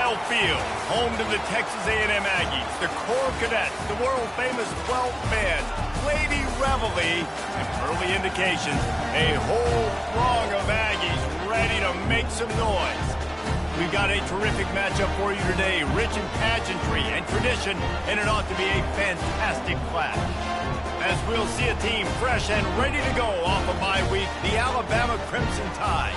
Kyle Field, home to the Texas A&M Aggies, the Core Cadets, the world-famous 12th man, Lady Reveille, and early indications, a whole throng of Aggies ready to make some noise. We've got a terrific matchup for you today, rich in pageantry and tradition, and it ought to be a fantastic clash. As we'll see a team fresh and ready to go off a bye week, the Alabama Crimson Tide,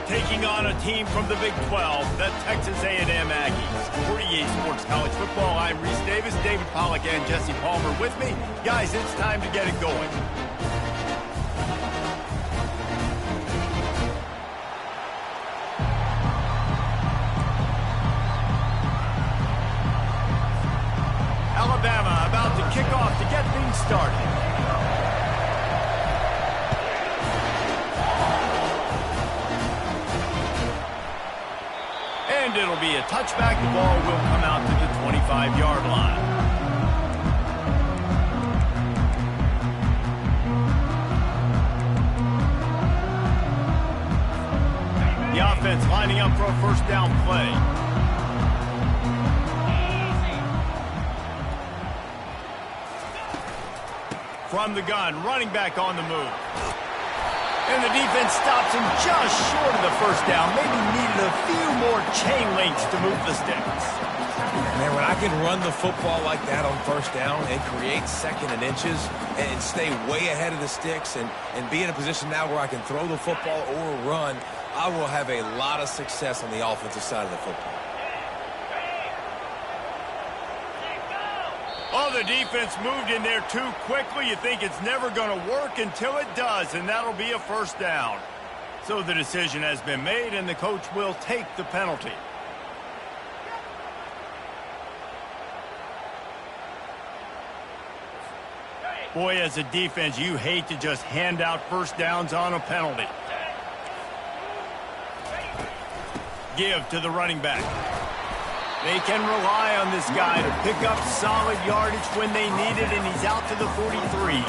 taking on a team from the Big 12, the Texas A&M Aggies. For EA Sports College Football, I'm Reese Davis, David Pollack, and Jesse Palmer with me. Guys, it's time to get it going. Alabama about to kick off to get things started. And it'll be a touchback. The ball will come out to the 25-yard line. The offense lining up for a first down play. From the gun, running back on the move. And the defense stops him just short of the first down. Maybe needed a few more chain links to move the sticks. Man, when I can run the football like that on first down and create second and inches and stay way ahead of the sticks and be in a position now where I can throw the football or run, I will have a lot of success on the offensive side of the football. Oh, the defense moved in there too quickly. You think it's never going to work until it does, and that'll be a first down. So the decision has been made, and the coach will take the penalty. Boy, as a defense, you hate to just hand out first downs on a penalty. Give to the running back. They can rely on this guy to pick up solid yardage when they need it, and he's out to the 43.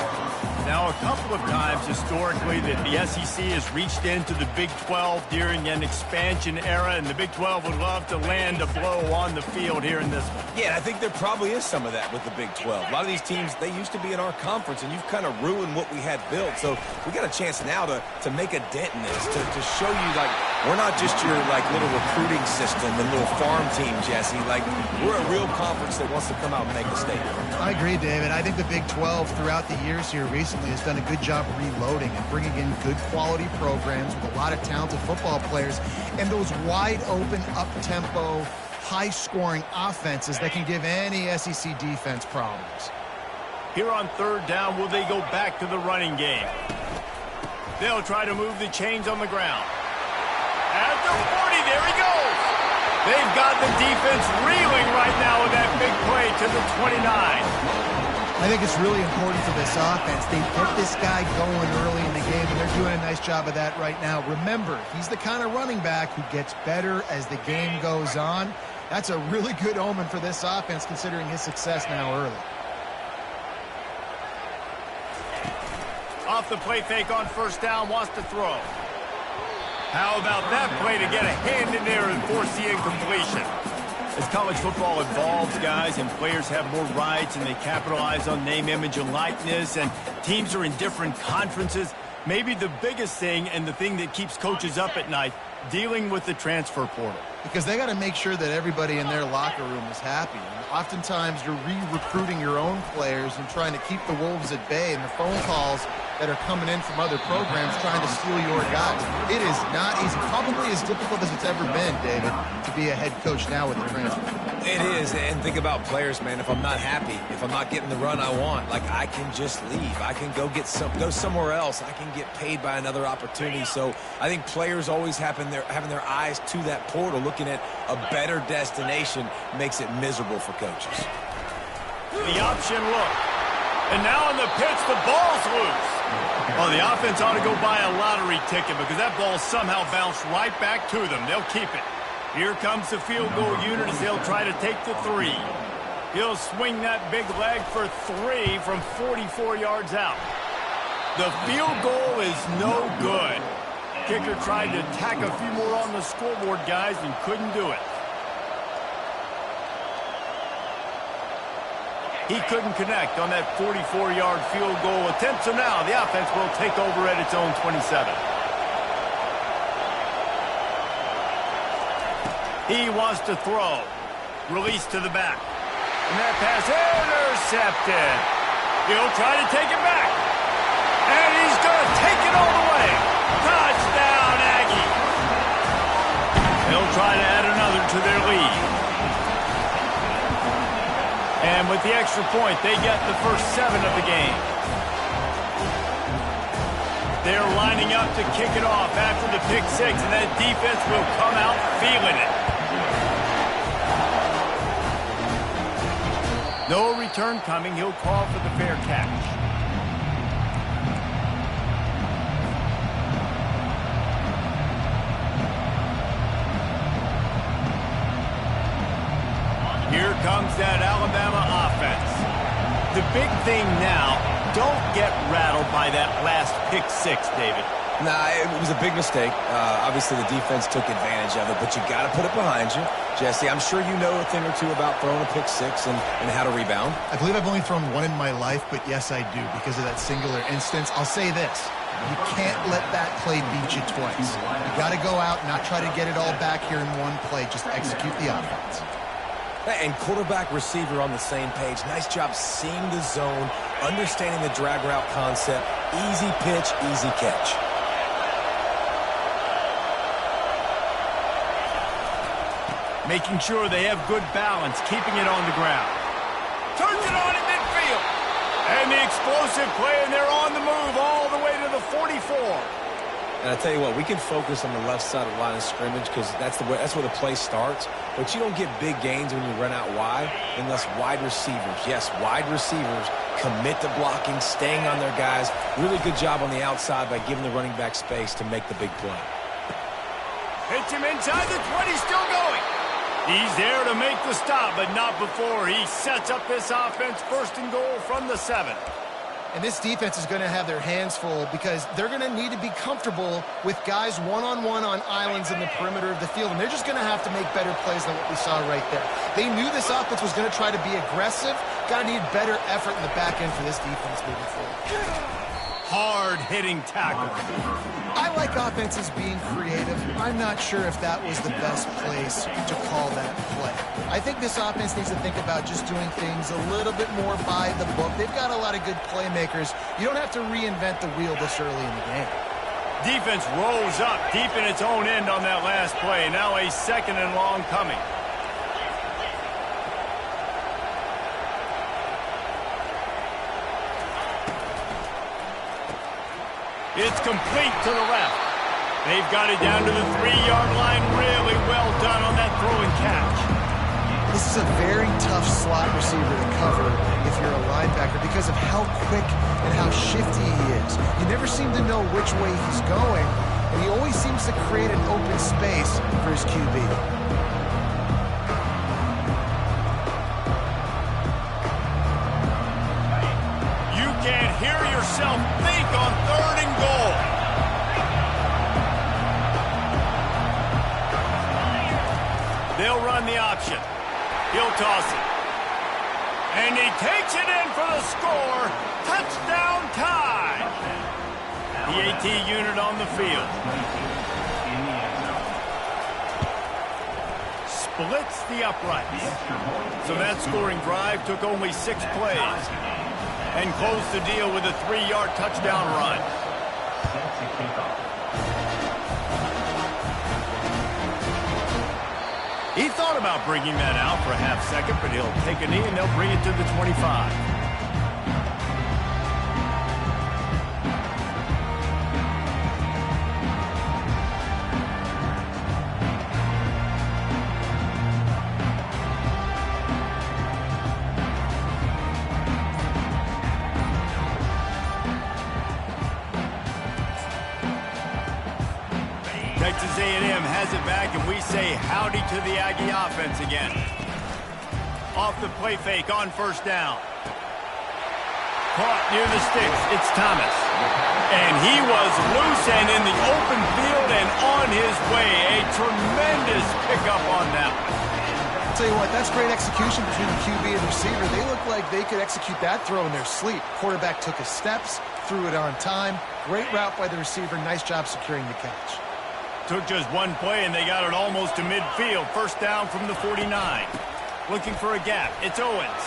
Now, a couple of times historically that the SEC has reached into the Big 12 during an expansion era, and the Big 12 would love to land a blow on the field here in this one. Yeah, I think there probably is some of that with the Big 12. A lot of these teams, they used to be in our conference, and you've kind of ruined what we had built. So we got a chance now to make a dent in this, to show you, like, we're not just your, like, little recruiting system and little farm team, Jesse. Like, we're a real conference that wants to come out and make a statement. I agree, David. I think the Big 12 throughout the years here recently has done a good job reloading and bringing in good quality programs with a lot of talented football players and those wide open, up-tempo, high-scoring offenses that can give any SEC defense problems. Here on third down, will they go back to the running game? They'll try to move the chains on the ground. At the 40, there he goes. They've got the defense reeling right now with that big play to the 29. I think it's really important for this offense. They get this guy going early in the game, and they're doing a nice job of that right now. Remember, he's the kind of running back who gets better as the game goes on. That's a really good omen for this offense, considering his success now early. Off the play fake on first down, wants to throw. How about that play to get a hand in there and force the incompletion? As college football evolves, guys, and players have more rights and they capitalize on name, image, and likeness, and teams are in different conferences, maybe the biggest thing and the thing that keeps coaches up at night, dealing with the transfer portal. Because they got to make sure that everybody in their locker room is happy. And oftentimes you're re-recruiting your own players and trying to keep the wolves at bay, and the phone calls that are coming in from other programs trying to steal your guys. It is not easy. Probably as difficult as it's ever been, David, to be a head coach now with the transfer. It is, and think about players, man. If I'm not happy, if I'm not getting the run I want, like, I can just leave. I can go somewhere else. I can get paid by another opportunity. So I think players always having their eyes to that portal, looking at a better destination, makes it miserable for coaches. The option look. And now on the pitch, the ball's loose. Well, the offense ought to go buy a lottery ticket because that ball somehow bounced right back to them. They'll keep it. Here comes the field goal unit as they'll try to take the 3. He'll swing that big leg for 3 from 44 yards out. The field goal is no good. Kicker tried to tack a few more on the scoreboard, guys, and couldn't do it. He couldn't connect on that 44-yard field goal attempt, so now the offense will take over at its own 27. He wants to throw. Release to the back. And that pass intercepted. He'll try to take it back. And he's going to take it all the way. Touchdown, Aggie. They'll try to add another to their lead. And with the extra point, they get the first 7 of the game. They're lining up to kick it off after the pick 6, and that defense will come out feeling it. No return coming. He'll call for the fair catch. Here comes that Alabama offense. The big thing now, don't get rattled by that last pick 6, David. Nah, it was a big mistake. Obviously, the defense took advantage of it, but you got to put it behind you. Jesse, I'm sure you know a thing or two about throwing a pick 6 and how to rebound. I believe I've only thrown one in my life, but yes, I do because of that singular instance. I'll say this. You can't let that play beat you twice. You got to go out and not try to get it all back here in one play. Just execute the offense. And quarterback receiver on the same page. Nice job seeing the zone, understanding the drag route concept. Easy pitch, easy catch. Making sure they have good balance, keeping it on the ground. Turns it on in midfield. And the explosive play, and they're on the move all the way to the 44. And I tell you what, we can focus on the left side of the line of scrimmage because that's where the play starts. But you don't get big gains when you run out wide unless wide receivers, yes, wide receivers, commit to blocking, staying on their guys. Really good job on the outside by giving the running back space to make the big play. Hits him inside the 20, still going. He's there to make the stop, but not before he sets up this offense first and goal from the 7. And this defense is going to have their hands full because they're going to need to be comfortable with guys one-on-one on islands in the perimeter of the field, and they're just going to have to make better plays than what we saw right there. They knew this offense was going to try to be aggressive. Got to need better effort in the back end for this defense moving forward. Hard-hitting tackle. I like offenses being creative. I'm not sure if that was the best place to call that play. I think this offense needs to think about just doing things a little bit more by the book. They've got a lot of good playmakers. You don't have to reinvent the wheel this early in the game. Defense rolls up deep in its own end on that last play. Now a 2nd and long coming. It's complete to the left. They've got it down to the 3-yard line. Really well done on that throw and catch. This is a very tough slot receiver to cover if you're a linebacker because of how quick and how shifty he is. You never seem to know which way he's going, and he always seems to create an open space for his QB. You can't hear yourself think on 3rd and goal. They'll run the option. He'll toss it. And he takes it in for the score. Touchdown tie. The AT unit on the field. Splits the uprights. So that scoring drive took only 6 plays. And closed the deal with a 3-yard touchdown run. He thought about bringing that out for a half second, but he'll take a knee and they'll bring it to the 25. Texas A&M has it back, and we say howdy to the Aggie offense again. Off the play fake on 1st down. Caught near the sticks. It's Thomas. And he was loose and in the open field and on his way. A tremendous pickup on that one. I'll tell you what, that's great execution between the QB and the receiver. They look like they could execute that throw in their sleep. Quarterback took his steps, threw it on time. Great route by the receiver. Nice job securing the catch. Took just one play, and they got it almost to midfield. First down from the 49. Looking for a gap. It's Owens.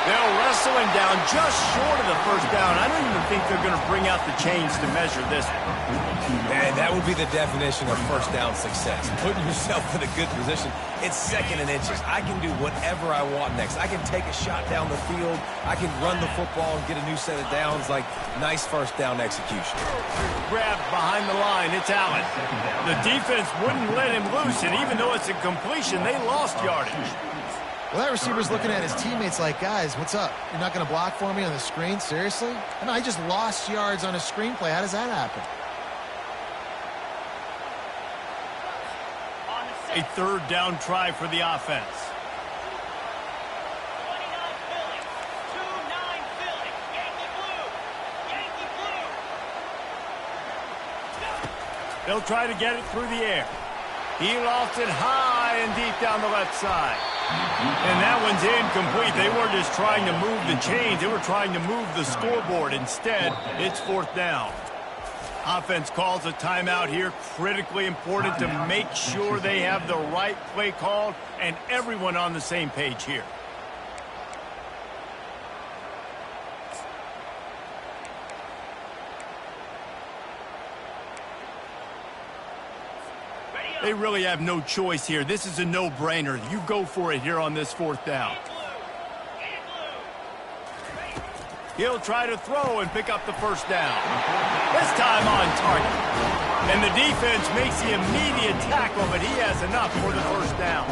They'll wrestle him down just short of the first down. I don't even think they're going to bring out the chains to measure this one. Man, that would be the definition of first down success. Putting yourself in a good position. It's second and inches. I can do whatever I want next. I can take a shot down the field. I can run the football and get a new set of downs. Like, nice first down execution. Grabbed behind the line. It's Allen. The defense wouldn't let him loose, and even though it's a completion, they lost yardage. Well, that receiver's looking at his teammates like, guys, what's up? You're not going to block for me on the screen? Seriously? And I just lost yards on a screenplay. How does that happen? A third down try for the offense. They'll try to get it through the air. He lofts it high and deep down the left side. And that one's incomplete. They weren't just trying to move the chains. They were trying to move the scoreboard. Instead, it's fourth down. Offense calls a timeout here. Critically important to make sure they have the right play called and everyone on the same page here. They really have no choice here. This is a no-brainer. You go for it here on this fourth down. He'll try to throw and pick up the first down. This time on target. And the defense makes the immediate tackle, but he has enough for the first down.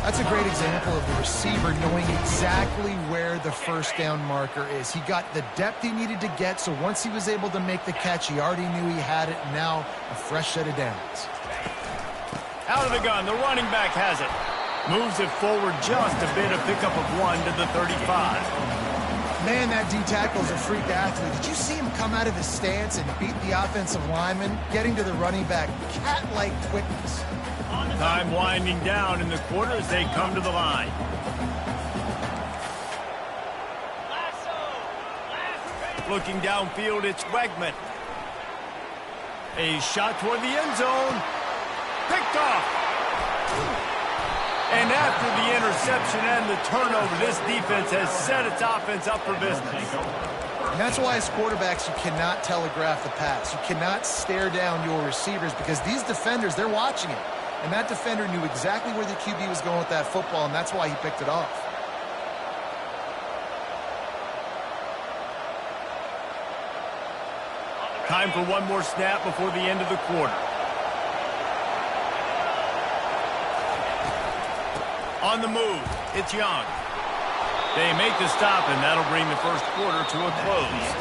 That's a great example of the receiver knowing exactly where the first down marker is. He got the depth he needed to get, so once he was able to make the catch, he already knew he had it, and now a fresh set of downs. Out of the gun, the running back has it. Moves it forward just a bit, a pickup of 1 to the 35. Man, that D-tackle is a freak athlete. Did you see him come out of his stance and beat the offensive lineman, getting to the running back? Cat-like quickness. Time winding down in the quarter as they come to the line. Looking downfield, it's Wegman. A shot toward the end zone. Picked off. And after the interception and the turnover, this defense has set its offense up for business. And that's why as quarterbacks, you cannot telegraph the pass. You cannot stare down your receivers because these defenders, they're watching it. And that defender knew exactly where the QB was going with that football, and that's why he picked it off. Time for one more snap before the end of the quarter. On the move, it's Young. They make the stop, and that'll bring the first quarter to a close.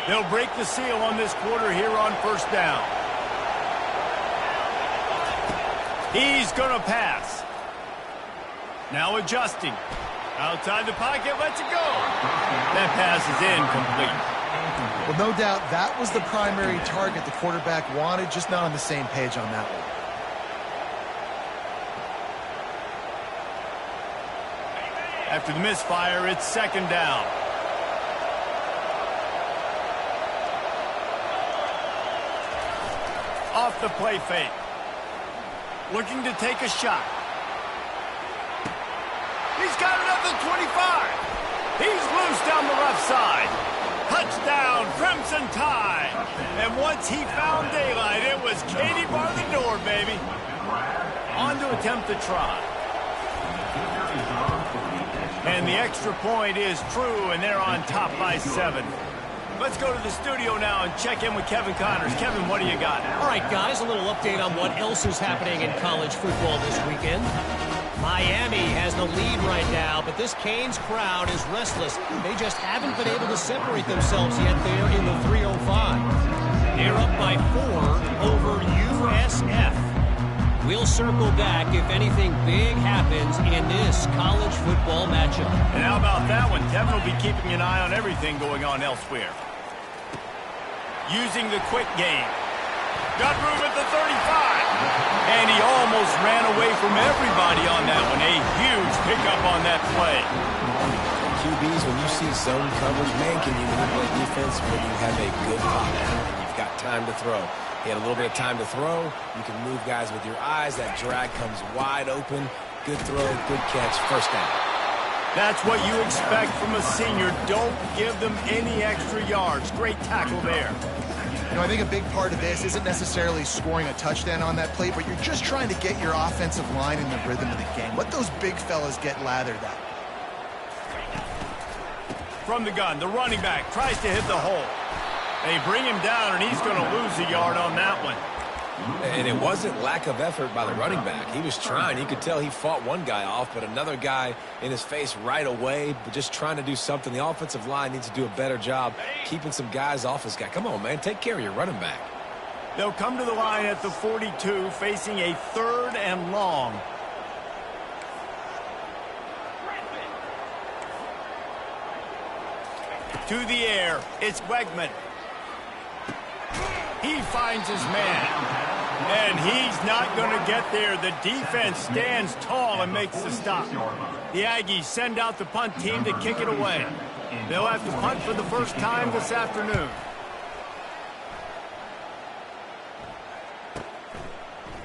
They'll break the seal on this quarter here on first down. He's going to pass. Now adjusting. Outside the pocket, lets it go. That pass is incomplete. Well, no doubt that was the primary target the quarterback wanted, just not on the same page on that one. After the misfire, it's second down. Off the play fake. Looking to take a shot. He's got it up to 25. He's loose down the left side. Touchdown, Crimson Tide. And once he found daylight, it was Katie bar the door, baby. On to attempt the try. And the extra point is true, and they're on top by 7. Let's go to the studio now and check in with Kevin Connors. Kevin, what do you got? All right, guys, a little update on what else is happening in college football this weekend. Miami has the lead right now, but this Canes crowd is restless. They just haven't been able to separate themselves yet there in the 305. They're up by 4 over USF. We'll circle back if anything big happens in this college football matchup. And how about that one? Kevin will be keeping an eye on everything going on elsewhere. Using the quick game. Got room at the 35. And he almost ran away from everybody on that one. A huge pickup on that play. QBs, when you see zone coverage, man, can you manipulate defense when you have a good pop and you've got time to throw. He had a little bit of time to throw. You can move guys with your eyes. That drag comes wide open. Good throw, good catch, first down. That's what you expect from a senior. Don't give them any extra yards. Great tackle there. You know, I think a big part of this isn't necessarily scoring a touchdown on that play, but you're just trying to get your offensive line in the rhythm of the game. Let those big fellas get lathered up. From the gun, the running back tries to hit the hole. They bring him down, and he's going to lose a yard on that one. And it wasn't lack of effort by the running back. He was trying. You could tell he fought one guy off, but another guy in his face right away, but just trying to do something. The offensive line needs to do a better job keeping some guys off his guy. Come on, man. Take care of your running back. They'll come to the line at the 42, facing a 3rd and long. To the air, it's Wegman. He finds his man, and he's not going to get there. The defense stands tall and makes the stop. The Aggies send out the punt team to kick it away. They'll have to punt for the first time this afternoon.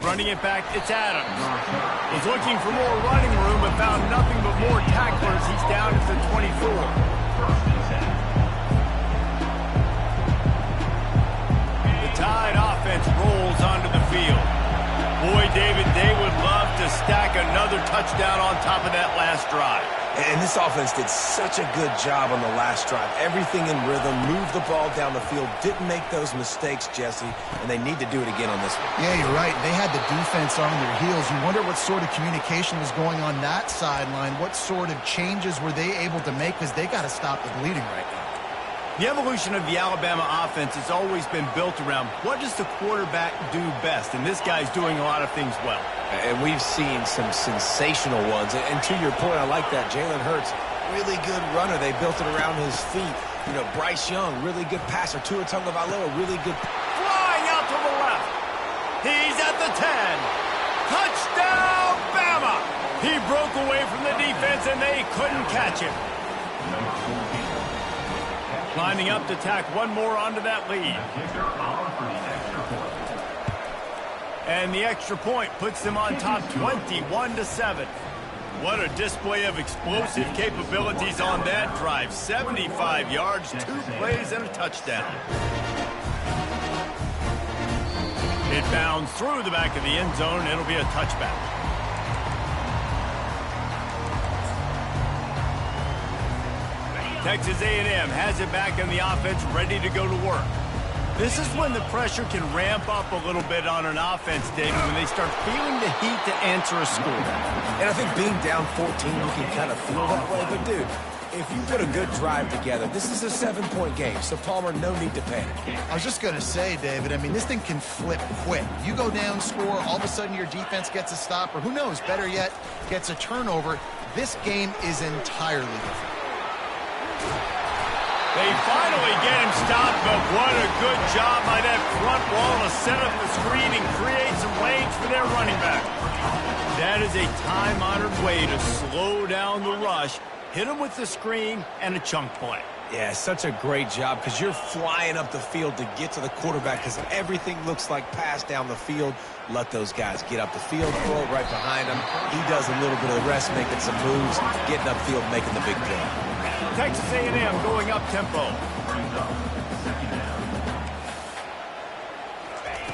Running it back, it's Adams. He's looking for more running room, but found nothing but more tacklers. He's down at the 24. Tide offense rolls onto the field. Boy, David, they would love to stack another touchdown on top of that last drive. And this offense did such a good job on the last drive. Everything in rhythm, moved the ball down the field, didn't make those mistakes, Jesse, and they need to do it again on this one. Yeah, you're right. They had the defense on their heels. You wonder what sort of communication was going on that sideline. What sort of changes were they able to make, because they got to stop the bleeding right now. The evolution of the Alabama offense has always been built around what does the quarterback do best, and this guy's doing a lot of things well. And we've seen some sensational ones. And to your point, I like that. Jalen Hurts, really good runner. They built it around his feet. You know, Bryce Young, really good passer. Tua Tagovailoa, really good. Flying out to the left. He's at the 10. Touchdown, Bama! He broke away from the defense, and they couldn't catch him. Lining up to tack one more onto that lead. And the extra point puts them on top 21-7. What a display of explosive capabilities on that drive. 75 yards, 2 plays, and a touchdown. It bounds through the back of the end zone. It'll be a touchback. Texas A&M has it back in the offense, ready to go to work. This is when the pressure can ramp up a little bit on an offense, David, when they start feeling the heat to answer a score. And I think being down 14, you can kind of feel that way. But, dude, if you put a good drive together, this is a 7-point game. So, Palmer, no need to panic. I was just going to say, David, I mean, this thing can flip quick. You go down, score, all of a sudden your defense gets a stop, or who knows, better yet, gets a turnover. This game is entirely different. They finally get him stopped, but what a good job by that front wall to set up the screen and create some lanes for their running back. That is a time-honored way to slow down the rush, hit him with the screen, and a chunk play. Yeah, such a great job, because you're flying up the field to get to the quarterback, because everything looks like pass down the field. Let those guys get up the field, throw it right behind him. He does a little bit of the rest, making some moves, getting upfield, making the big play. Texas A&M going up tempo.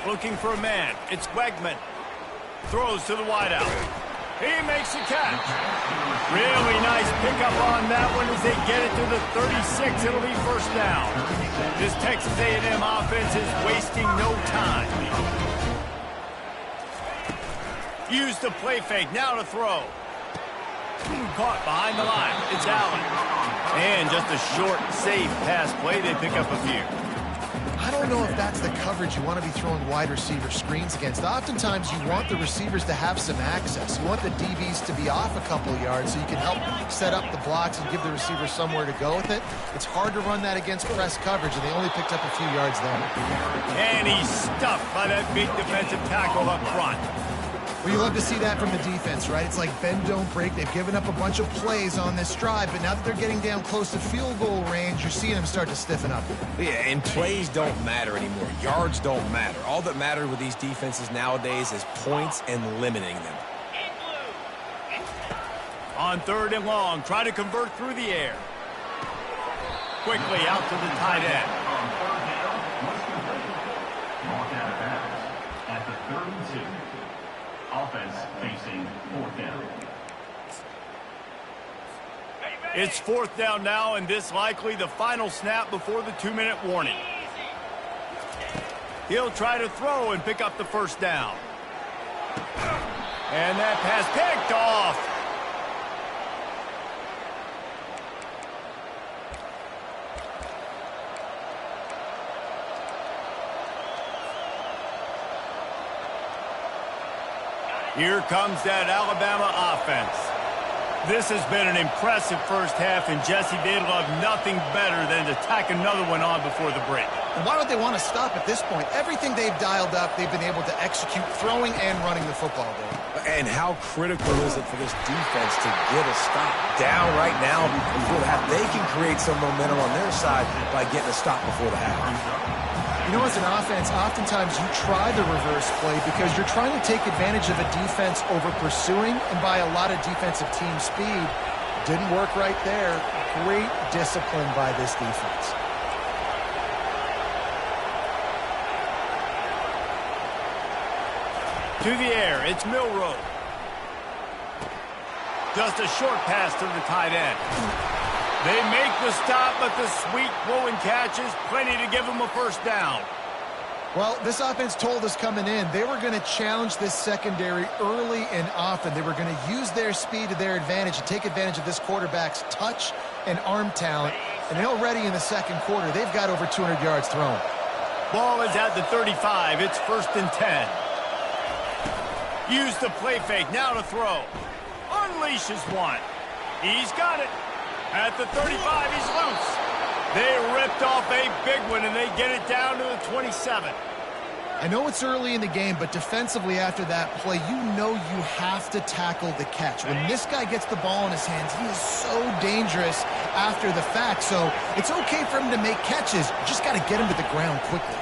Looking for a man. It's Wegman. Throws to the wideout. He makes a catch. Really nice pickup on that one as they get it to the 36. It'll be first down. This Texas A&M offense is wasting no time. Use the play fake. Now to throw. Caught behind the line. It's Allen. And just a short, safe pass play. They pick up a few. I don't know if that's the coverage you want to be throwing wide receiver screens against. Oftentimes, you want the receivers to have some access. You want the DBs to be off a couple yards so you can help set up the blocks and give the receiver somewhere to go with it. It's hard to run that against press coverage, and they only picked up a few yards there. And he's stuffed by that big defensive tackle up front. Well, you love to see that from the defense, right? It's like bend, don't break. They've given up a bunch of plays on this drive, but now that they're getting down close to field goal range, you're seeing them start to stiffen up. Yeah, and plays don't matter anymore. Yards don't matter. All that matters with these defenses nowadays is points and limiting them. On 3rd and long, try to convert through the air. Quickly out to the tight end. At the 32. Offense facing 4th down. It's 4th down now, and this likely the final snap before the 2-minute warning. He'll try to throw and pick up the 1st down. And that pass picked off. Here comes that Alabama offense. This has been an impressive first half, and Jesse, they'd love nothing better than to tack another one on before the break. And why would they want to stop at this point? Everything they've dialed up, they've been able to execute throwing and running the football game. And how critical is it for this defense to get a stop down right now before the half? They can create some momentum on their side by getting a stop before the half. You know, as an offense, oftentimes you try the reverse play because you're trying to take advantage of a defense over pursuing and by a lot of defensive team speed. Didn't work right there. Great discipline by this defense. To the air, it's Milroe. Just a short pass to the tight end. They make the stop, but the sweet throw and catch is plenty to give them a 1st down. Well, this offense told us coming in they were going to challenge this secondary early and often. They were going to use their speed to their advantage and take advantage of this quarterback's touch and arm talent. And already in the 2nd quarter, they've got over 200 yards thrown. Ball is at the 35. It's 1st and 10. Use the play fake. Now to throw. Unleashes one. He's got it. At the 35, he's loose. They ripped off a big one, and they get it down to the 27. I know it's early in the game, but defensively after that play, you know you have to tackle the catch. When this guy gets the ball in his hands, he is so dangerous after the fact. So it's okay for him to make catches. You just got to get him to the ground quickly.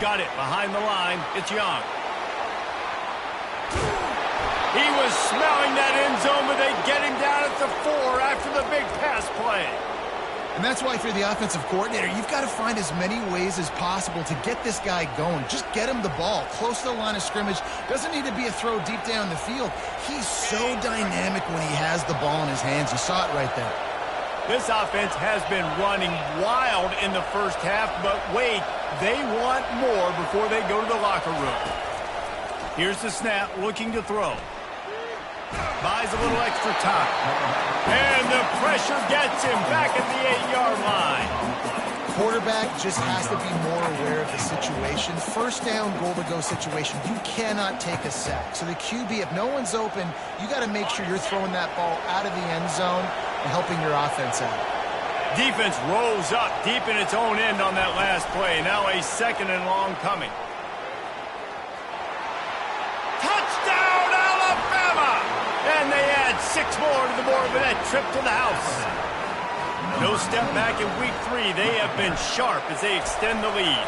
Got it behind the line. It's Young. He was smelling that end zone, but they get him down at the 4 after the big pass play. And that's why if you're the offensive coordinator, you've got to find as many ways as possible to get this guy going. Just get him the ball close to the line of scrimmage. Doesn't need to be a throw deep down the field. He's so dynamic when he has the ball in his hands. You saw it right there. This offense has been running wild in the first half, but wait, they want more before they go to the locker room. Here's the snap, looking to throw. Buys a little extra time. And the pressure gets him back at the 8-yard line. Quarterback just has to be more aware of the situation. 1st down, goal-to-go situation. You cannot take a sack. So the QB, if no one's open, you got to make sure you're throwing that ball out of the end zone and helping your offense out. Defense rolls up deep in its own end on that last play. Now a 2nd and long coming. Touchdown, Alabama! And they add 6 more to the board with that trip to the house. No step back in week 3. They have been sharp as they extend the lead.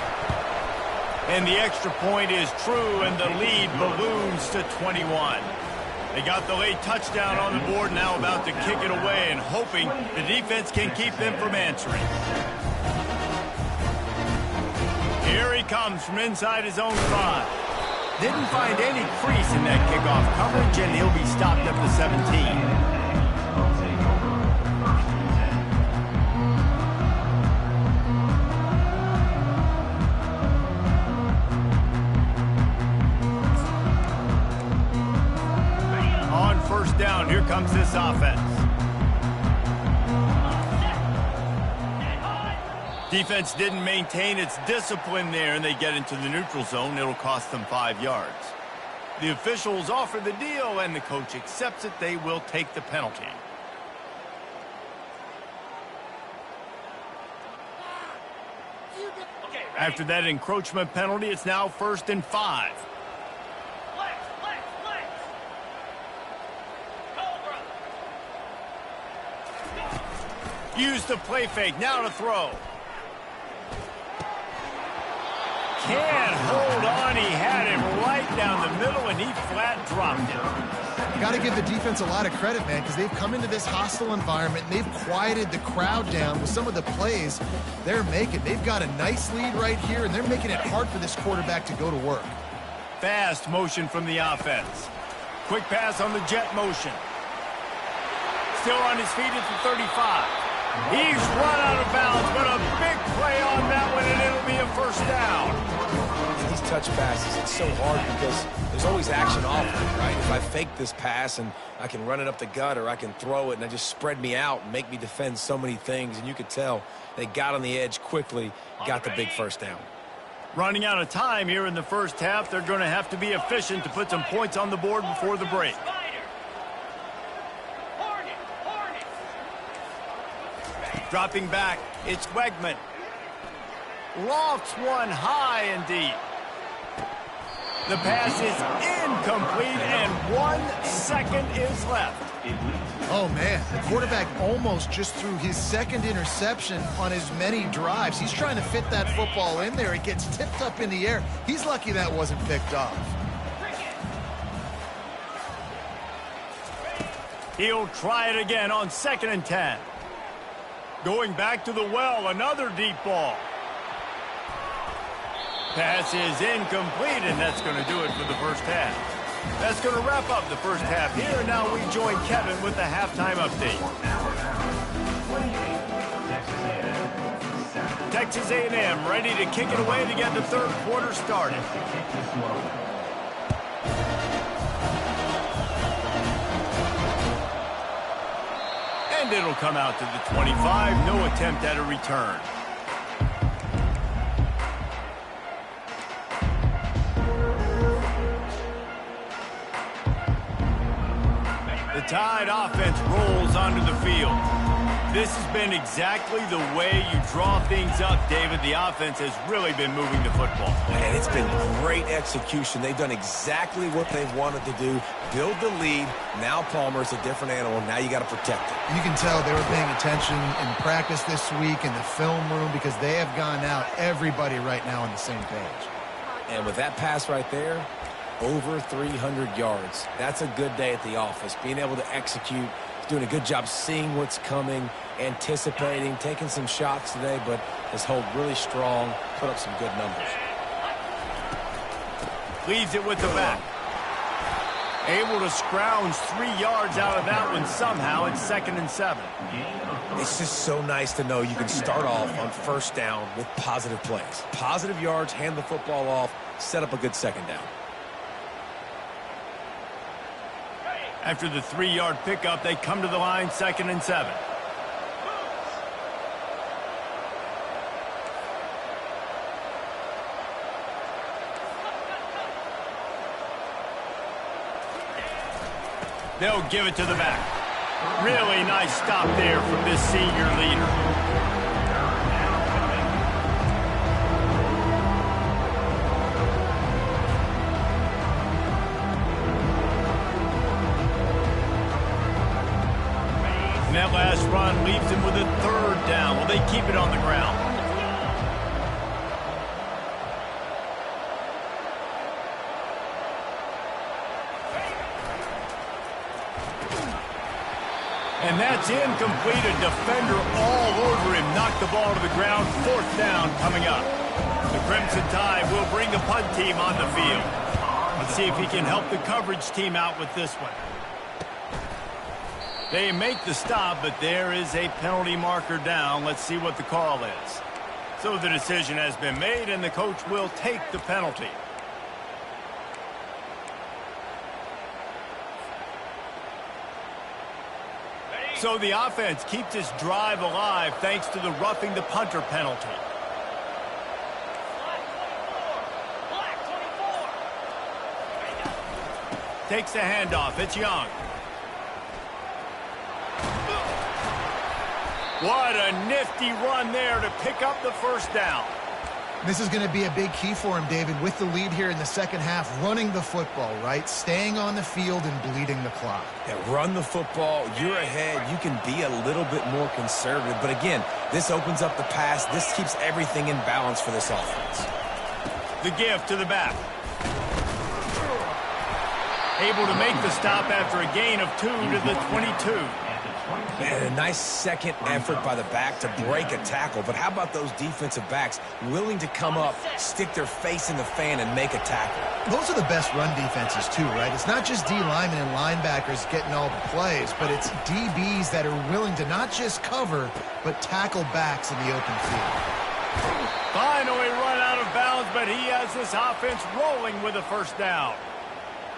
And the extra point is true, and the lead balloons to 21. They got the late touchdown on the board, now about to kick it away and hoping the defense can keep them from answering. Here he comes from inside his own 5. Didn't find any crease in that kickoff coverage, and he'll be stopped up to 17. On 1st down, here comes this offense. Defense didn't maintain its discipline there, and they get into the neutral zone. It'll cost them 5 yards. The officials offer the deal, and the coach accepts it. They will take the penalty. After that encroachment penalty, it's now 1st and 5. Use the play fake, now to throw. Can't hold on, he had it right down the middle, and he flat dropped it. You got to give the defense a lot of credit, man, because they've come into this hostile environment, and they've quieted the crowd down with some of the plays they're making. They've got a nice lead right here, and they're making it hard for this quarterback to go to work. Fast motion from the offense. Quick pass on the jet motion. Still on his feet at the 35. He's run out of bounds, but a big play on that one, and it'll be a 1st down. These touch passes, it's so hard because there's always action off it, right? If I fake this pass and I can run it up the gut, or I can throw it and I just spread me out and make me defend so many things, and you could tell they got on the edge quickly, got the big 1st down. Running out of time here in the 1st half, they're going to have to be efficient to put some points on the board before the break. Dropping back, it's Wegman. Lofts one high and deep. The pass is incomplete, and 1 second is left. Oh, man, the quarterback almost just threw his 2nd interception on as many drives. He's trying to fit that football in there. It gets tipped up in the air. He's lucky that wasn't picked off. He'll try it again on 2nd and 10. Going back to the well, another deep ball. Pass is incomplete, and that's going to do it for the 1st half. That's going to wrap up the 1st half here, and now we join Kevin with the halftime update. Texas A&M ready to kick it away to get the 3rd quarter started. And it'll come out to the 25. No attempt at a return. The Tide offense rolls onto the field. This has been exactly the way you draw things up, David. The offense has really been moving the football. And it's been great execution. They've done exactly what they've wanted to do. Build the lead. Now Palmer's a different animal. Now you got to protect it. You can tell they were paying attention in practice this week in the film room, because they have gone out, everybody right now on the same page. And with that pass right there, over 300 yards. That's a good day at the office. Being able to execute, doing a good job seeing what's coming, anticipating, taking some shots today, but has held really strong, put up some good numbers. Leads it with the back. Able to scrounge 3 yards out of that one somehow. It's 2nd and 7. It's just so nice to know you can start off on 1st down with positive plays. Positive yards, hand the football off, set up a good 2nd down. After the 3-yard pickup, they come to the line, 2nd and 7. They'll give it to the back. Really nice stop there from this senior leader. And that last run leaves him with a 3rd down. Will they keep it on the ground? And that's incomplete. A defender all over him. Knocked the ball to the ground. 4th down coming up. The Crimson Tide will bring the punt team on the field. Let's see if he can help the coverage team out with this one. They make the stop, but there is a penalty marker down. Let's see what the call is. So the decision has been made, and the coach will take the penalty. So the offense keeps its drive alive thanks to the roughing the punter penalty. Takes the handoff. It's Young. What a nifty run there to pick up the first down. This is going to be a big key for him, David, with the lead here in the second half, running the football, right? Staying on the field and bleeding the clock. Yeah, run the football. You're ahead. You can be a little bit more conservative. But again, this opens up the pass. This keeps everything in balance for this offense. The give to the back. Able to make the stop after a gain of 2 to the 22. Man, a nice second effort by the back to break a tackle. But how about those defensive backs willing to come up, stick their face in the fan, and make a tackle? Those are the best run defenses, too, right? It's not just D linemen and linebackers getting all the plays, but it's DBs that are willing to not just cover, but tackle backs in the open field. Finally run out of bounds, but he has this offense rolling with a first down.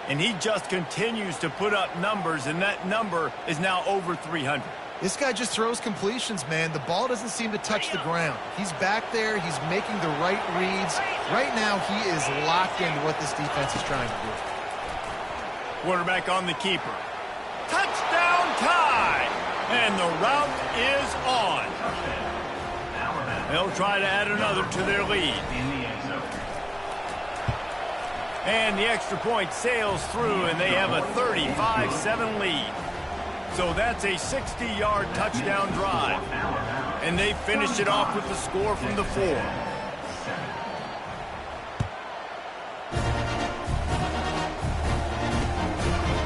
And he just continues to put up numbers, and that number is now over 300. This guy just throws completions, man. The ball doesn't seem to touch the ground. He's back there. He's making the right reads. Right now, he is locked into what this defense is trying to do. Quarterback on the keeper. Touchdown tie! And the route is on. They'll try to add another to their lead. And the extra point sails through, and they have a 35-7 lead. So that's a 60-yard touchdown drive. And they finish it off with the score from the 4.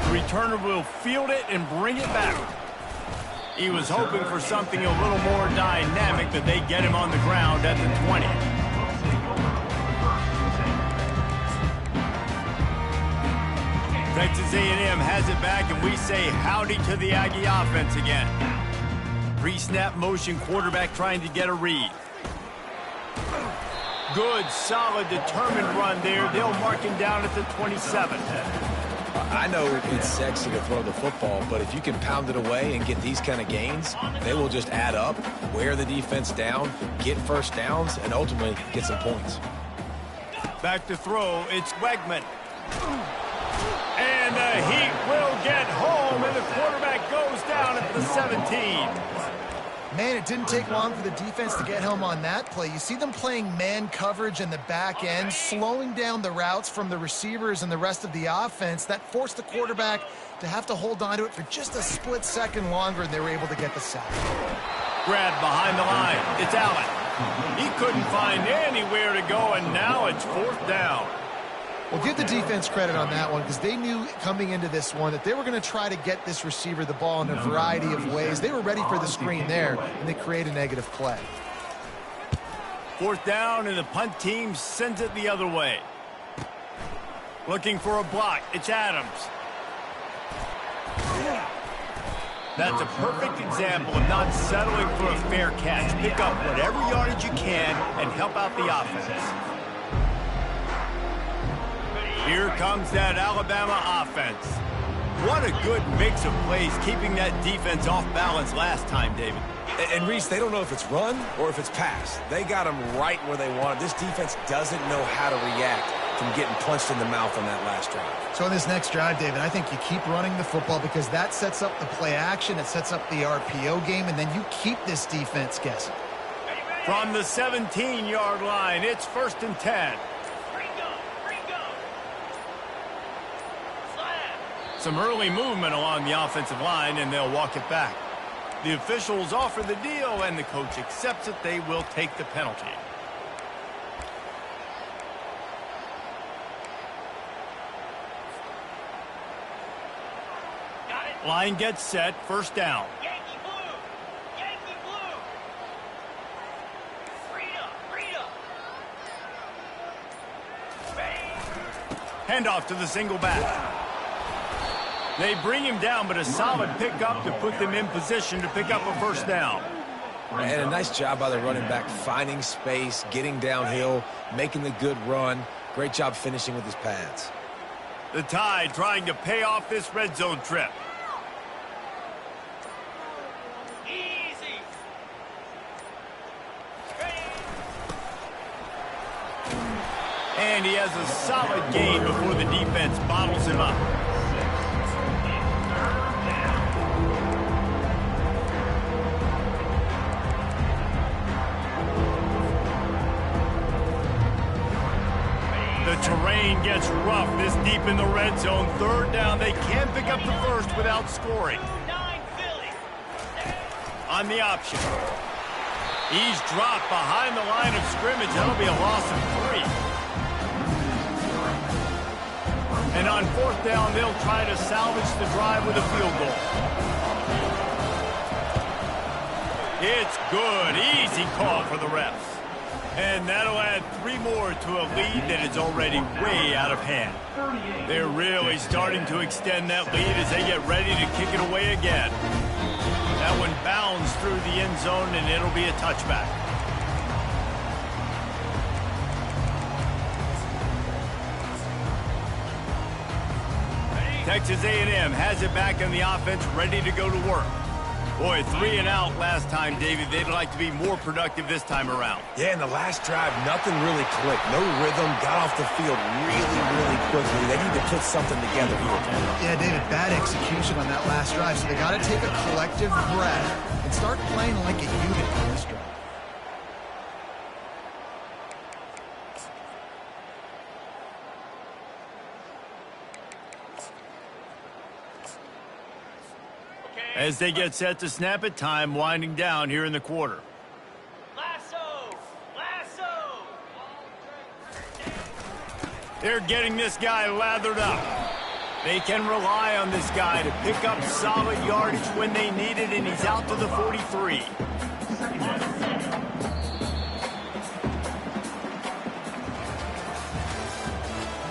The returner will field it and bring it back. He was hoping for something a little more dynamic, but they get him on the ground at the 20. Texas A&M has it back, and we say howdy to the Aggie offense again. Pre-snap motion quarterback trying to get a read. Good, solid, determined run there. They'll mark him down at the 27. I know it's sexy to throw the football, but if you can pound it away and get these kind of gains, they will just add up, wear the defense down, get first downs, and ultimately get some points. Back to throw, it's Wegman. And the Heat will get home, and the quarterback goes down at the 17. Man, it didn't take long for the defense to get home on that play. You see them playing man coverage in the back end, slowing down the routes from the receivers and the rest of the offense. That forced the quarterback to have to hold on to it for just a split second longer, and they were able to get the sack. Grab behind the line. It's Allen. He couldn't find anywhere to go, and now it's 4th down. Well, give the defense credit on that one, because they knew coming into this one that they were going to try to get this receiver the ball in a variety of ways. They were ready for the screen there, and they create a negative play. 4th down, and the punt team sends it the other way. Looking for a block. It's Adams. That's a perfect example of not settling for a fair catch. Pick up whatever yardage you can and help out the offense. Here comes that Alabama offense. What a good mix of plays, keeping that defense off balance last time, David. And Reese, they don't know if it's run or if it's pass. They got them right where they want it. This defense doesn't know how to react from getting punched in the mouth on that last drive. So in this next drive, David, I think you keep running the football, because that sets up the play action, it sets up the RPO game, and then you keep this defense guessing. From the 17-yard line, it's 1st and 10. Some early movement along the offensive line, and they'll walk it back. The officials offer the deal, and the coach accepts it. They will take the penalty. Line gets set, 1st down. Yankee blue! Yankee blue! Freedom! Handoff to the single back. They bring him down, but a solid pickup to put them in position to pick up a 1st down. And a nice job by the running back, finding space, getting downhill, making the good run. Great job finishing with his pads. The Tide trying to pay off this red zone trip. And he has a solid gain before the defense bottles him up. The terrain gets rough this deep in the red zone. Third down, they can pick up the first without scoring. On the option. He's dropped behind the line of scrimmage. That'll be a loss of 3. And on fourth down, they'll try to salvage the drive with a field goal. It's good. Easy call for the refs. And that'll add 3 more to a lead that is already way out of hand. They're really starting to extend that lead as they get ready to kick it away again. That one bounds through the end zone, and it'll be a touchback. Texas A&M has it back in the offense, ready to go to work. Boy, 3 and out last time, David. They'd like to be more productive this time around. Yeah, in the last drive, nothing really clicked. No rhythm, got off the field really quickly. They need to put something together here. Yeah, David, bad execution on that last drive. So they got to take a collective breath and start playing like a unit on this drive. As they get set to snap it, time winding down here in the quarter. Lasso! Lasso! They're getting this guy lathered up. They can rely on this guy to pick up solid yardage when they need it, and he's out to the 43.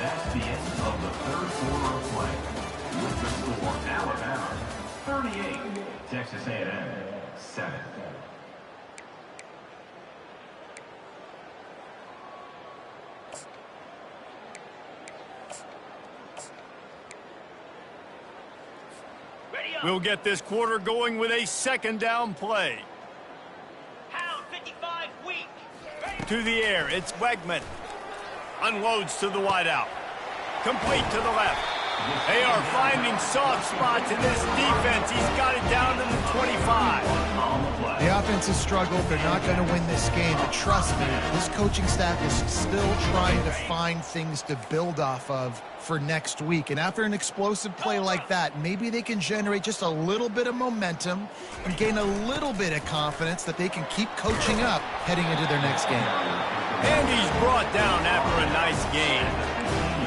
That's the end of the third quarter of play. With the score, Alabama 38, Texas A&M 7. Ready up! We'll get this quarter going with a second down play. Pound 55 weak! Ready! To the air, it's Wegman. Unloads to the wideout. Complete to the left. They are finding soft spots in this defense. He's got it down to the 25. The offense has struggled. They're not going to win this game. But trust me, this coaching staff is still trying to find things to build off of for next week. And after an explosive play like that, maybe they can generate just a little bit of momentum and gain a little bit of confidence that they can keep coaching up heading into their next game. And he's brought down after a nice gain.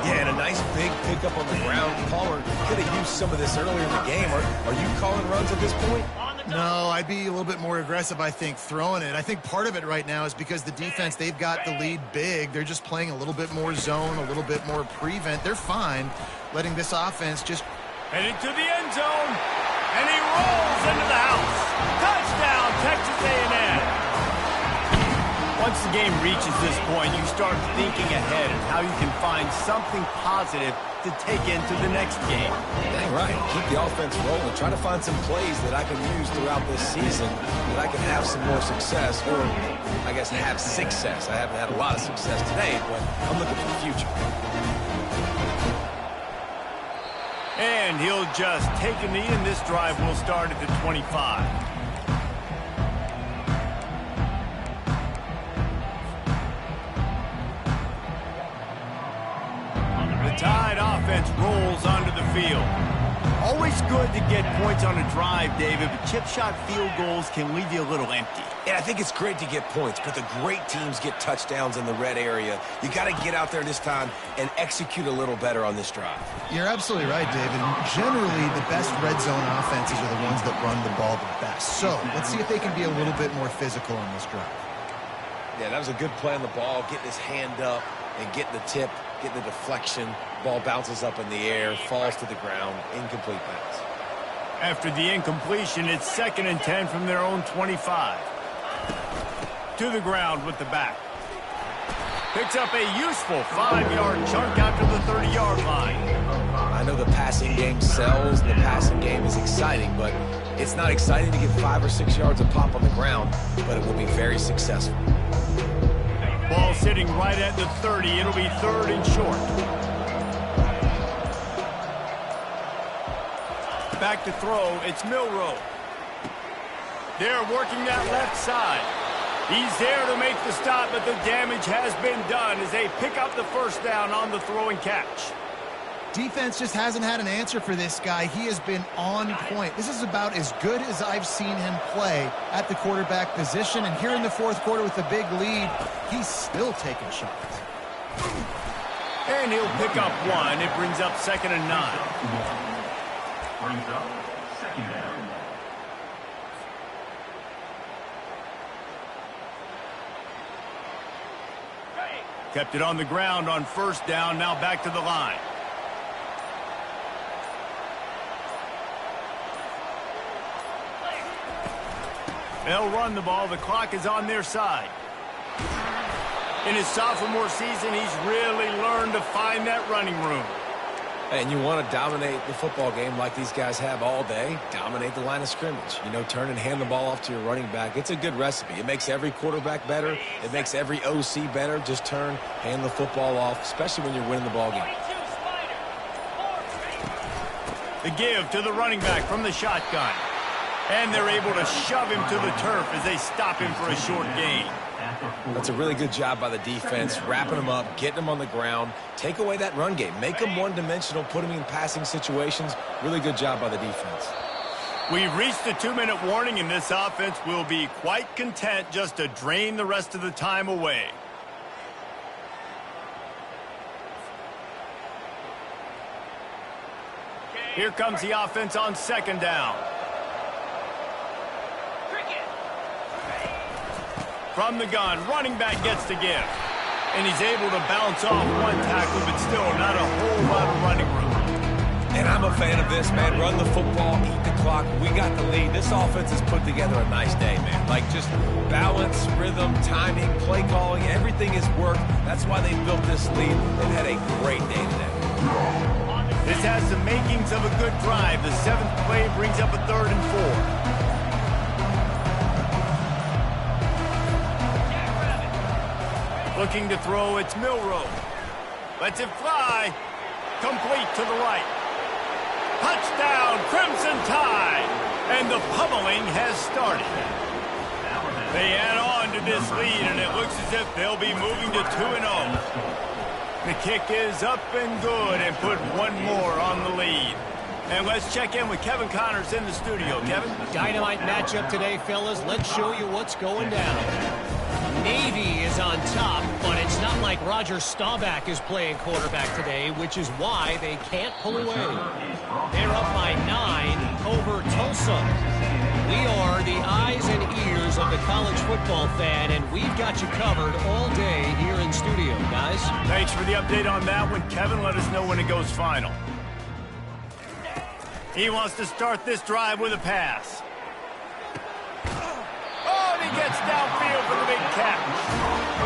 Yeah, and a nice big pickup on the ground. Palmer could have used some of this earlier in the game. Are you calling runs at this point? No, I'd be a little bit more aggressive, I think, throwing it. I think part of it right now is because the defense, they've got the lead big. They're just playing a little bit more zone, a little bit more prevent. They're fine letting this offense just... Heading to the end zone, and he rolls into the house. Touchdown, Texas A&M. Once the game reaches this point, you start thinking ahead and how you can find something positive to take into the next game. Dang right. Keep the offense rolling. Try to find some plays that I can use throughout this season that I can have some more success, or I guess have success. I haven't had a lot of success today, but I'm looking for the future. And he'll just take a knee, and this drive will start at the 25. Tide offense rolls onto the field. Always good to get points on a drive, David, but chip shot field goals can leave you a little empty. Yeah, I think it's great to get points, but the great teams get touchdowns in the red area. You got to get out there this time and execute a little better on this drive. You're absolutely right, David. Generally, the best red zone offenses are the ones that run the ball the best. So let's see if they can be a little bit more physical on this drive. Yeah, that was a good play on the ball, getting his hand up and getting the tip, getting the deflection. Ball bounces up in the air, falls to the ground, incomplete pass. After the incompletion, it's 2nd and 10 from their own 25. To the ground with the back. Picks up a useful 5-yard chunk after the 30-yard line. I know the passing game sells, the passing game is exciting, but it's not exciting to get 5 or 6 yards of pop on the ground, but it will be very successful. Ball sitting sitting right at the 30. It'll be 3rd and short. Back to throw, it's Milroe. They're working that left side. He's there to make the stop, but the damage has been done as they pick up the first down on the throw and catch. Defense just hasn't had an answer for this guy. He has been on point. This is about as good as I've seen him play at the quarterback position. And here in the fourth quarter with a big lead, he's still taking shots. And he'll pick up one. It brings up 2nd and 9. Brings up 2nd down. Kept it on the ground on 1st down. Now back to the line. They'll run the ball. The clock is on their side. In his sophomore season, he's really learned to find that running room. And you want to dominate the football game like these guys have all day. Dominate the line of scrimmage. You know, turn and hand the ball off to your running back. It's a good recipe. It makes every quarterback better. It makes every OC better. Just turn, hand the football off, especially when you're winning the ball game. The give to the running back from the shotgun. And they're able to shove him to the turf as they stop him for a short gain. That's a really good job by the defense, wrapping them up, getting them on the ground. Take away that run game. Make them one-dimensional, put them in passing situations. Really good job by the defense. We've reached the 2-minute warning, and this offense will be quite content just to drain the rest of the time away. Here comes the offense on 2nd down. From the gun, running back gets the give. And he's able to bounce off one tackle, but still not a whole lot of running room. And I'm a fan of this, man. Run the football, eat the clock. We got the lead. This offense has put together a nice day, man. Like just balance, rhythm, timing, play calling, everything has worked. That's why they built this lead. They've had a great day today. This has the makings of a good drive. The 7th play brings up a 3rd and 4. Looking to throw, it's Milroe. Lets it fly. Complete to the right. Touchdown, Crimson Tide. And the pummeling has started. They add on to this lead, and it looks as if they'll be moving to 2-0. The kick is up and good and put one more on the lead. And let's check in with Kevin Connors in the studio. Kevin? Dynamite matchup today, fellas. Let's show you what's going down. Navy is on top, but it's not like Roger Staubach is playing quarterback today, which is why they can't pull away. They're up by 9 over Tulsa. We are the eyes and ears of the college football fan, and we've got you covered all day here in studio, guys. Thanks for the update on that one, Kevin. Let us know when it goes final. He wants to start this drive with a pass. Oh, and he gets downfield for the big catch.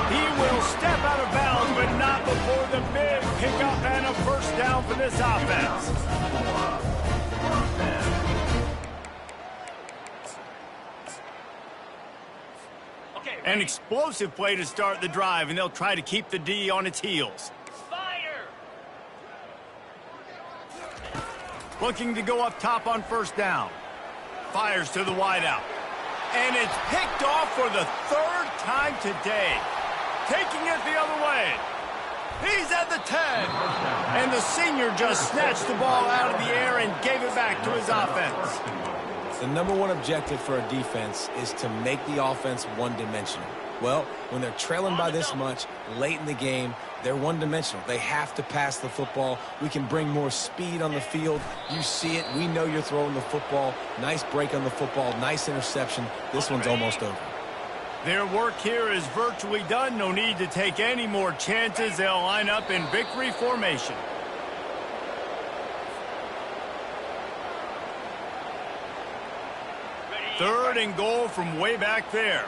He will step out of bounds, but not before the big pickup and a 1st down for this offense. An explosive play to start the drive, and they'll try to keep the D on its heels. Looking to go up top on 1st down. Fires to the wideout. And it's picked off for the 3rd time today. Taking it the other way. He's at the 10. And the senior just snatched the ball out of the air and gave it back to his offense. The #1 objective for a defense is to make the offense one-dimensional. Well, when they're trailing by this much late in the game, they're one-dimensional. They have to pass the football. We can bring more speed on the field. You see it. We know you're throwing the football. Nice break on the football. Nice interception. This one's almost over. Their work here is virtually done. No need to take any more chances. They'll line up in victory formation. Third and goal from way back there.